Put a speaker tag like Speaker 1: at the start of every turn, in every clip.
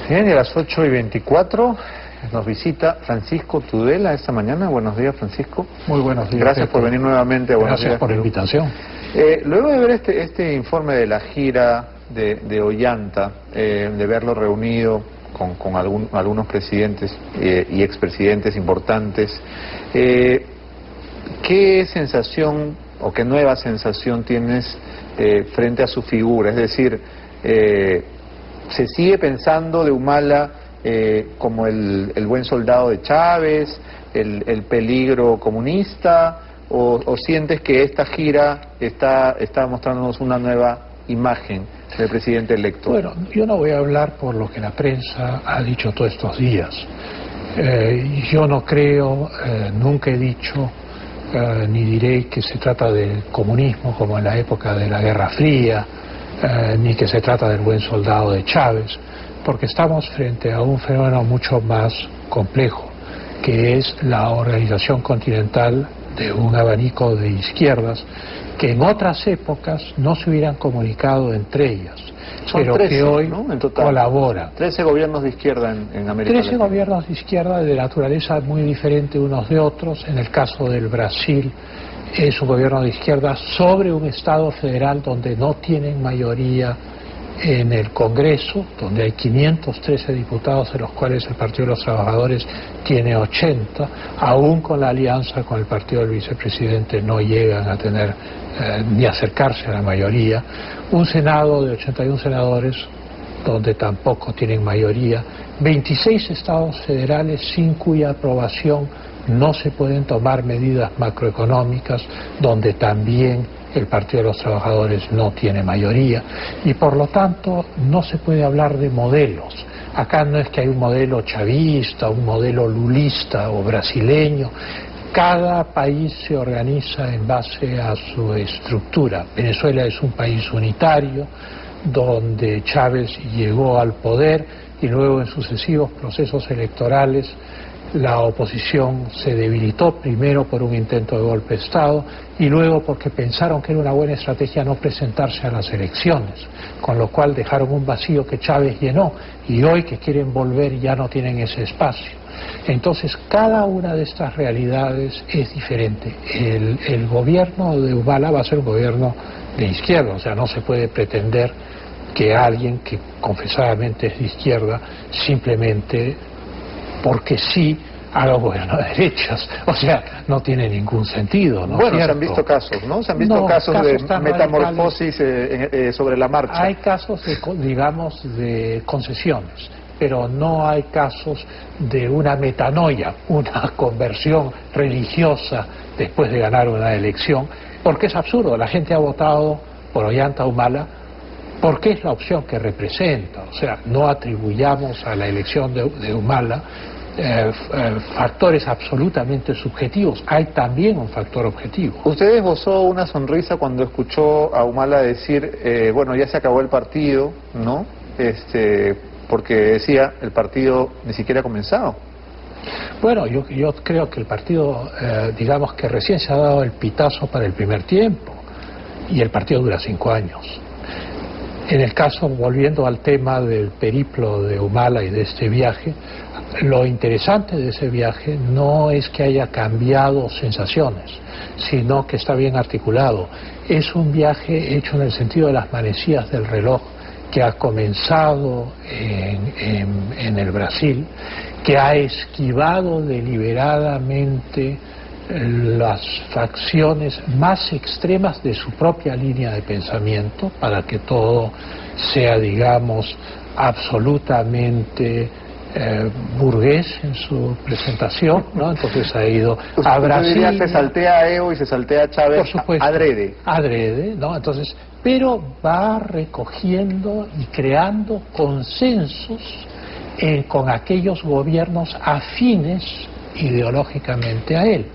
Speaker 1: Bien, y a las 8:24 nos visita Francisco Tudela esta mañana. Buenos días, Francisco.
Speaker 2: Muy buenos días.
Speaker 1: Gracias por venir nuevamente.
Speaker 2: Gracias por la invitación.
Speaker 1: Luego de ver este informe de la gira de Ollanta, de verlo reunido con algunos presidentes y expresidentes importantes, ¿qué sensación o qué nueva sensación tienes frente a su figura? Es decir, ¿se sigue pensando de Humala como el buen soldado de Chávez, el peligro comunista, o sientes que esta gira está mostrándonos una nueva imagen del presidente electo?
Speaker 2: Bueno, yo no voy a hablar por lo que la prensa ha dicho todos estos días. Yo no creo, nunca he dicho, ni diré que se trata del comunismo como en la época de la Guerra Fría, ni que se trata del buen soldado de Chávez, porque estamos frente a un fenómeno mucho más complejo, que es la organización continental de un abanico de izquierdas que en otras épocas no se hubieran comunicado entre ellas, pero 13, que hoy, ¿no?, en total, colaboran.
Speaker 1: 13 gobiernos de izquierda en América
Speaker 2: 13
Speaker 1: Latina.
Speaker 2: Gobiernos de izquierda de naturaleza muy diferente unos de otros. En el caso del Brasil es un gobierno de izquierda sobre un Estado federal donde no tienen mayoría en el Congreso, donde hay 513 diputados, de los cuales el Partido de los Trabajadores tiene 80, aún con la alianza con el partido del vicepresidente no llegan a tener ni acercarse a la mayoría. Un Senado de 81 senadores, donde tampoco tienen mayoría. 26 estados federales sin cuya aprobación no se pueden tomar medidas macroeconómicas, donde también el Partido de los Trabajadores no tiene mayoría, y por lo tanto no se puede hablar de modelos. Acá no es que hay un modelo chavista, un modelo lulista o brasileño. Cada país se organiza en base a su estructura. Venezuela es un país unitario, donde Chávez llegó al poder y luego en sucesivos procesos electorales la oposición se debilitó, primero por un intento de golpe de Estado y luego porque pensaron que era una buena estrategia no presentarse a las elecciones, con lo cual dejaron un vacío que Chávez llenó, y hoy que quieren volver ya no tienen ese espacio. Entonces cada una de estas realidades es diferente. El gobierno de Humala va a ser un gobierno de izquierda, o sea, no se puede pretender que alguien que confesadamente es de izquierda simplemente porque sí haga gobierno de derechas, o sea, no tiene ningún sentido, ¿no?
Speaker 1: Bueno, se han visto casos, ¿no? Se han visto casos de metamorfosis sobre la marcha.
Speaker 2: Hay casos de, digamos, de concesiones, pero no hay casos de una metanoia, una conversión religiosa después de ganar una elección, porque es absurdo. La gente ha votado por Ollanta Humala porque es la opción que representa. O sea, no atribuyamos a la elección de Humala factores absolutamente subjetivos. Hay también un factor objetivo.
Speaker 1: Usted esbozó una sonrisa cuando escuchó a Humala decir, bueno, ya se acabó el partido, ¿no? Porque decía, el partido ni siquiera ha comenzado.
Speaker 2: Bueno, yo creo que el partido, digamos que recién se ha dado el pitazo para el primer tiempo, y el partido dura 5 años. En el caso, volviendo al tema del periplo de Humala y de este viaje, lo interesante de ese viaje no es que haya cambiado sensaciones, sino que está bien articulado. Es un viaje hecho en el sentido de las manecillas del reloj, que ha comenzado en el Brasil, que ha esquivado deliberadamente las facciones más extremas de su propia línea de pensamiento para que todo sea, digamos, absolutamente burgués en su presentación, ¿no? Entonces ha ido a Brasil.
Speaker 1: Diría, se saltea a Evo y se saltea a Chávez, por supuesto,
Speaker 2: adrede, ¿no? Entonces, pero va recogiendo y creando consensos con aquellos gobiernos afines ideológicamente a él.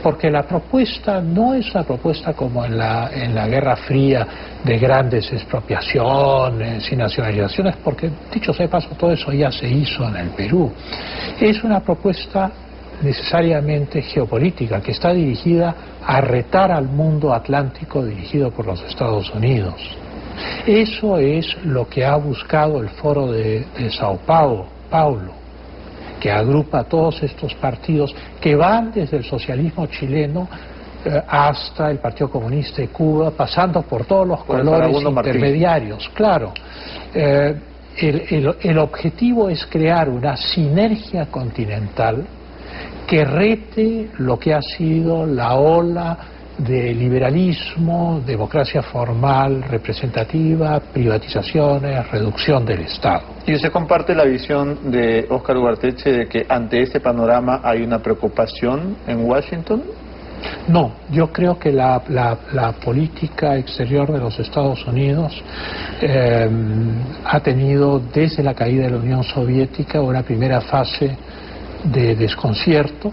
Speaker 2: Porque la propuesta no es una propuesta como en la Guerra Fría de grandes expropiaciones y nacionalizaciones, porque dicho sea de paso todo eso ya se hizo en el Perú. Es una propuesta necesariamente geopolítica que está dirigida a retar al mundo atlántico dirigido por los Estados Unidos. Eso es lo que ha buscado el Foro de Sao Paulo, que agrupa todos estos partidos que van desde el socialismo chileno hasta el Partido Comunista de Cuba, pasando por todos los colores intermediarios. Claro, el objetivo es crear una sinergia continental que rete lo que ha sido la ola de liberalismo, democracia formal, representativa, privatizaciones, reducción del Estado.
Speaker 1: ¿Y usted comparte la visión de Óscar Ugarteche de que ante este panorama hay una preocupación en Washington?
Speaker 2: No, yo creo que la política exterior de los Estados Unidos ha tenido desde la caída de la Unión Soviética una primera fase de desconcierto,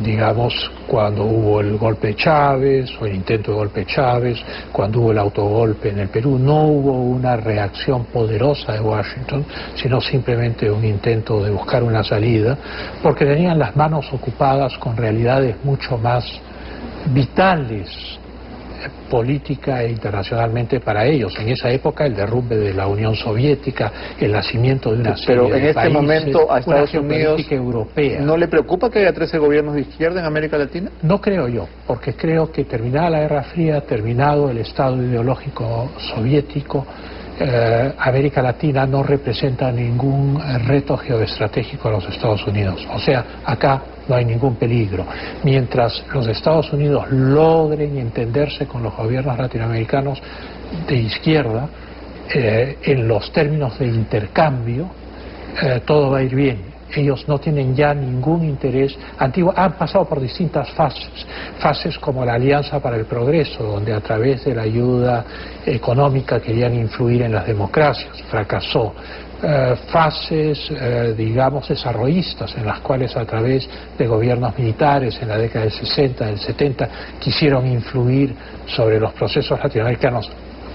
Speaker 2: digamos, cuando hubo el golpe de Chávez o el intento de golpe de Chávez, cuando hubo el autogolpe en el Perú, no hubo una reacción poderosa de Washington, sino simplemente un intento de buscar una salida, porque tenían las manos ocupadas con realidades mucho más vitales política e internacionalmente para ellos. En esa época el derrumbe de la Unión Soviética, el nacimiento de una serie
Speaker 1: Pero en
Speaker 2: de
Speaker 1: este
Speaker 2: países,
Speaker 1: momento a Estados Unidos
Speaker 2: europea.
Speaker 1: ¿No le preocupa que haya 13 gobiernos de izquierda en América Latina?
Speaker 2: No creo yo, porque creo que terminada la Guerra Fría, terminado el estado ideológico soviético, América Latina no representa ningún reto geoestratégico a los Estados Unidos. O sea, acá no hay ningún peligro. Mientras los Estados Unidos logren entenderse con los gobiernos latinoamericanos de izquierda, en los términos de intercambio, todo va a ir bien. Ellos no tienen ya ningún interés antiguo, han pasado por distintas fases como la Alianza para el Progreso, donde a través de la ayuda económica querían influir en las democracias, fracasó. Fases, digamos, desarrollistas, en las cuales a través de gobiernos militares en la década del 60, del 70, quisieron influir sobre los procesos latinoamericanos,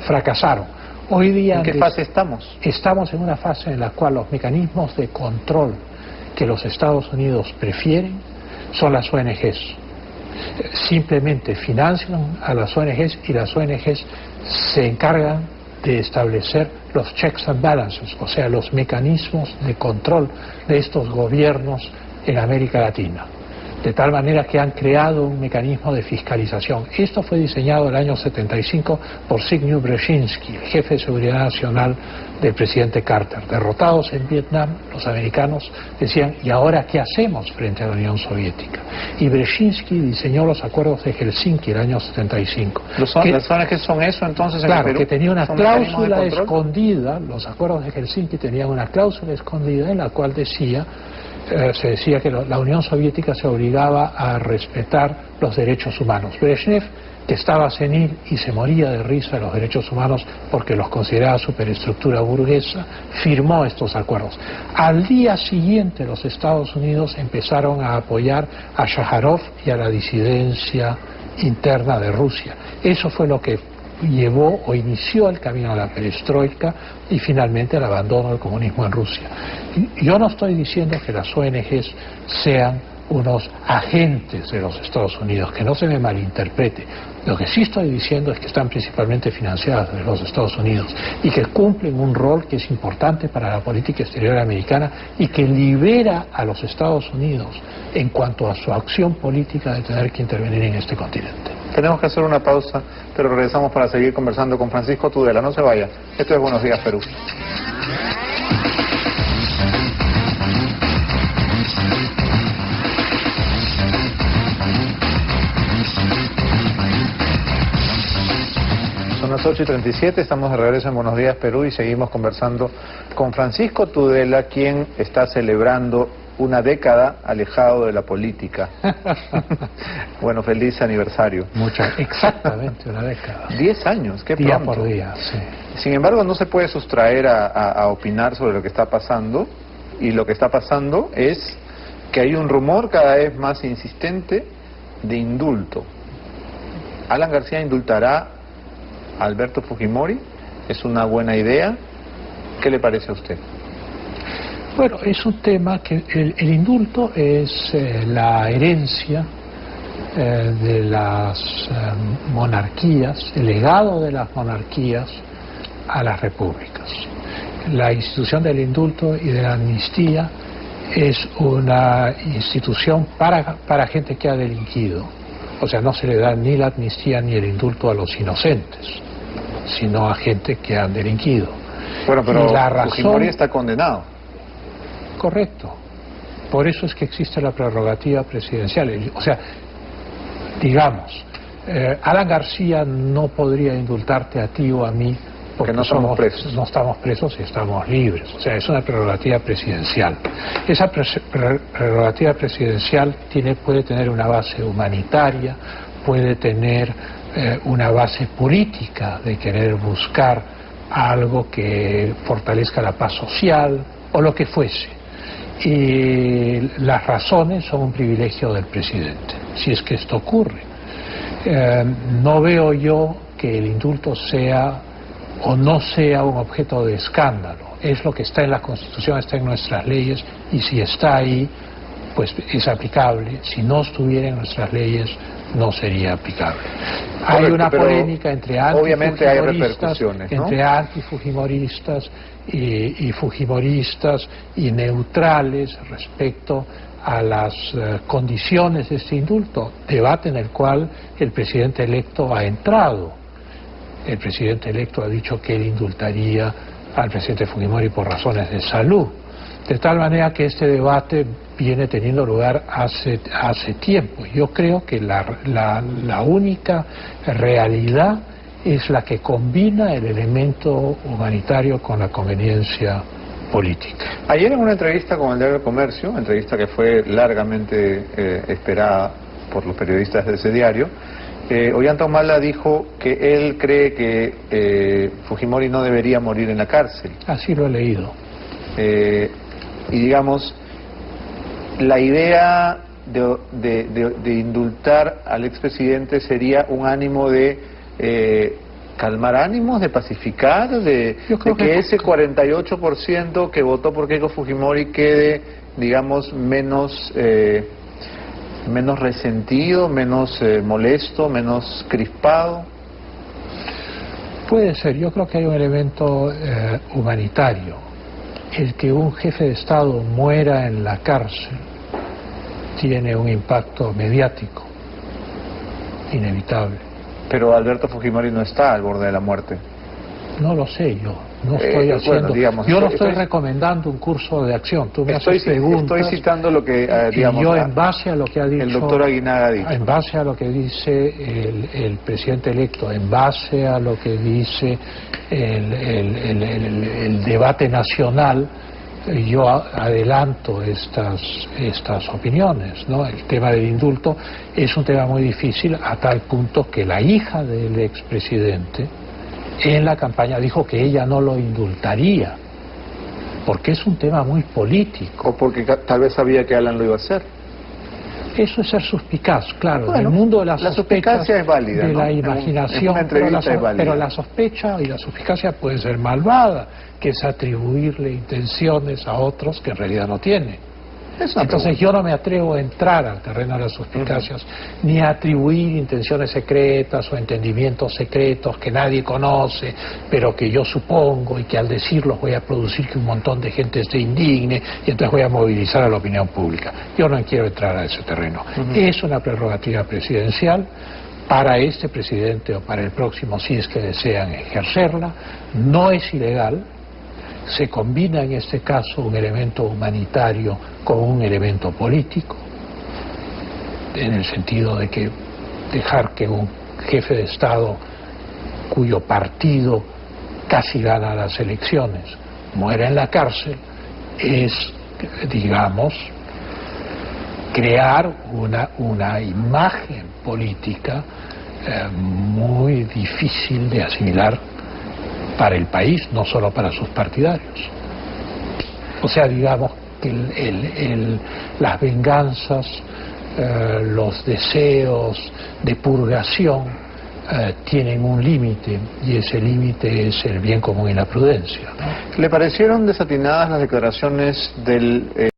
Speaker 2: fracasaron. Hoy día,
Speaker 1: ¿en qué fase estamos?
Speaker 2: Estamos en una fase en la cual los mecanismos de control que los Estados Unidos prefieren son las ONGs. Simplemente financian a las ONGs y las ONGs se encargan de establecer los checks and balances, o sea, los mecanismos de control de estos gobiernos en América Latina. De tal manera que han creado un mecanismo de fiscalización. Esto fue diseñado en el año 75 por Zbigniew Brzezinski, el jefe de seguridad nacional del presidente Carter. Derrotados en Vietnam, los americanos decían, ¿y ahora qué hacemos frente a la Unión Soviética? Y Brzezinski diseñó los acuerdos de Helsinki el año 75.
Speaker 1: ¿Las ONG son eso entonces en
Speaker 2: Claro,
Speaker 1: el Perú?
Speaker 2: que tenía una cláusula escondida, los acuerdos de Helsinki tenían una cláusula escondida en la cual se decía que la Unión Soviética se obligaba a respetar los derechos humanos. Brezhnev, que estaba senil y se moría de risa de los derechos humanos porque los consideraba superestructura burguesa, firmó estos acuerdos. Al día siguiente los Estados Unidos empezaron a apoyar a Sájarov y a la disidencia interna de Rusia. Eso fue lo que llevó o inició el camino a la perestroika y finalmente al abandono del comunismo en Rusia. Yo no estoy diciendo que las ONGs sean unos agentes de los Estados Unidos, que no se me malinterprete. Lo que sí estoy diciendo es que están principalmente financiadas de los Estados Unidos y que cumplen un rol que es importante para la política exterior americana y que libera a los Estados Unidos en cuanto a su acción política de tener que intervenir en este continente.
Speaker 1: Tenemos que hacer una pausa, pero regresamos para seguir conversando con Francisco Tudela. No se vaya. Esto es Buenos Días, Perú. Son las 8:37, estamos de regreso en Buenos Días, Perú, y seguimos conversando con Francisco Tudela, quien está celebrando una década alejado de la política. Bueno, feliz aniversario.
Speaker 2: Exactamente, una década.
Speaker 1: 10 años, qué
Speaker 2: día
Speaker 1: pronto.
Speaker 2: por día, sí.
Speaker 1: Sin embargo, no se puede sustraer a opinar sobre lo que está pasando, y lo que está pasando es que hay un rumor cada vez más insistente de indulto. Alan García indultará a Alberto Fujimori. ¿Es una buena idea? ¿Qué le parece a usted?
Speaker 2: Bueno, es un tema que el indulto es la herencia de las monarquías, el legado de las monarquías a las repúblicas. La institución del indulto y de la amnistía es una institución para gente que ha delinquido. O sea, no se le da ni la amnistía ni el indulto a los inocentes, sino a gente que ha delinquido.
Speaker 1: Bueno, pero
Speaker 2: la razón,
Speaker 1: Fujimori está condenado.
Speaker 2: Correcto. Por eso es que existe la prerrogativa presidencial. O sea, digamos, Alan García no podría indultarte a ti o a mí porque
Speaker 1: no somos presos.
Speaker 2: No estamos presos y estamos libres. O sea, es una prerrogativa presidencial. Esa prerrogativa presidencial puede tener una base humanitaria, puede tener una base política de querer buscar algo que fortalezca la paz social o lo que fuese. Y las razones son un privilegio del presidente, si es que esto ocurre. No veo yo que el indulto sea o no sea un objeto de escándalo. Es lo que está en la Constitución, está en nuestras leyes, y si está ahí, pues es aplicable. Si no estuviera en nuestras leyes, no sería aplicable. Hay una polémica entre
Speaker 1: obviamente hay repercusiones, ¿no?
Speaker 2: Entre antifujimoristas y fujimoristas y neutrales respecto a las condiciones de este indulto, debate en el cual el presidente electo ha entrado. El presidente electo ha dicho que él indultaría al presidente Fujimori por razones de salud. De tal manera que este debate viene teniendo lugar hace tiempo. Yo creo que la única realidad es la que combina el elemento humanitario con la conveniencia política.
Speaker 1: Ayer en una entrevista con el Diario del Comercio, entrevista que fue largamente esperada por los periodistas de ese diario, Ollanta Humala dijo que él cree que Fujimori no debería morir en la cárcel.
Speaker 2: Así lo he leído.
Speaker 1: Y digamos, la idea de indultar al expresidente sería un ánimo de calmar ánimos, de pacificar, de que ese 48% que votó por Keiko Fujimori quede, digamos, menos resentido, menos molesto, menos crispado.
Speaker 2: Puede ser. Yo creo que hay un elemento humanitario. El que un jefe de Estado muera en la cárcel tiene un impacto mediático inevitable.
Speaker 1: Pero Alberto Fujimori no está al borde de la muerte.
Speaker 2: No lo sé yo. No estoy haciendo.
Speaker 1: Bueno, digamos,
Speaker 2: yo no estoy recomendando un curso de acción. Tú me haces preguntas.
Speaker 1: Estoy citando lo que, digamos,
Speaker 2: y yo en base a lo que ha dicho
Speaker 1: el doctor Aguinaga ha dicho.
Speaker 2: En base a lo que dice el presidente electo, en base a lo que dice el debate nacional, yo adelanto estas opiniones, ¿no? El tema del indulto es un tema muy difícil a tal punto que la hija del expresidente en la campaña dijo que ella no lo indultaría, porque es un tema muy político.
Speaker 1: O porque tal vez sabía que Alan lo iba a hacer.
Speaker 2: Eso es ser suspicaz, claro.
Speaker 1: Bueno,
Speaker 2: en el mundo de la
Speaker 1: suspicacia es válida,
Speaker 2: de
Speaker 1: ¿no?
Speaker 2: la imaginación,
Speaker 1: es válida.
Speaker 2: Pero la sospecha y la suspicacia puede ser malvada, que es atribuirle intenciones a otros que en realidad no tiene. Entonces yo no me atrevo a entrar al terreno de las suspicacias, ni a atribuir intenciones secretas o entendimientos secretos que nadie conoce, pero que yo supongo y que al decirlos voy a producir que un montón de gente se indigne y entonces voy a movilizar a la opinión pública. Yo no quiero entrar a ese terreno. Es una prerrogativa presidencial para este presidente o para el próximo, si es que desean ejercerla. No es ilegal. Se combina en este caso un elemento humanitario con un elemento político, en el sentido de que dejar que un jefe de Estado cuyo partido casi gana las elecciones muera en la cárcel es, digamos, crear una imagen política muy difícil de asimilar para el país, no solo para sus partidarios. O sea, digamos que las venganzas, los deseos de purgación tienen un límite, y ese límite es el bien común y la prudencia, ¿no?
Speaker 1: ¿Le parecieron desatinadas las declaraciones del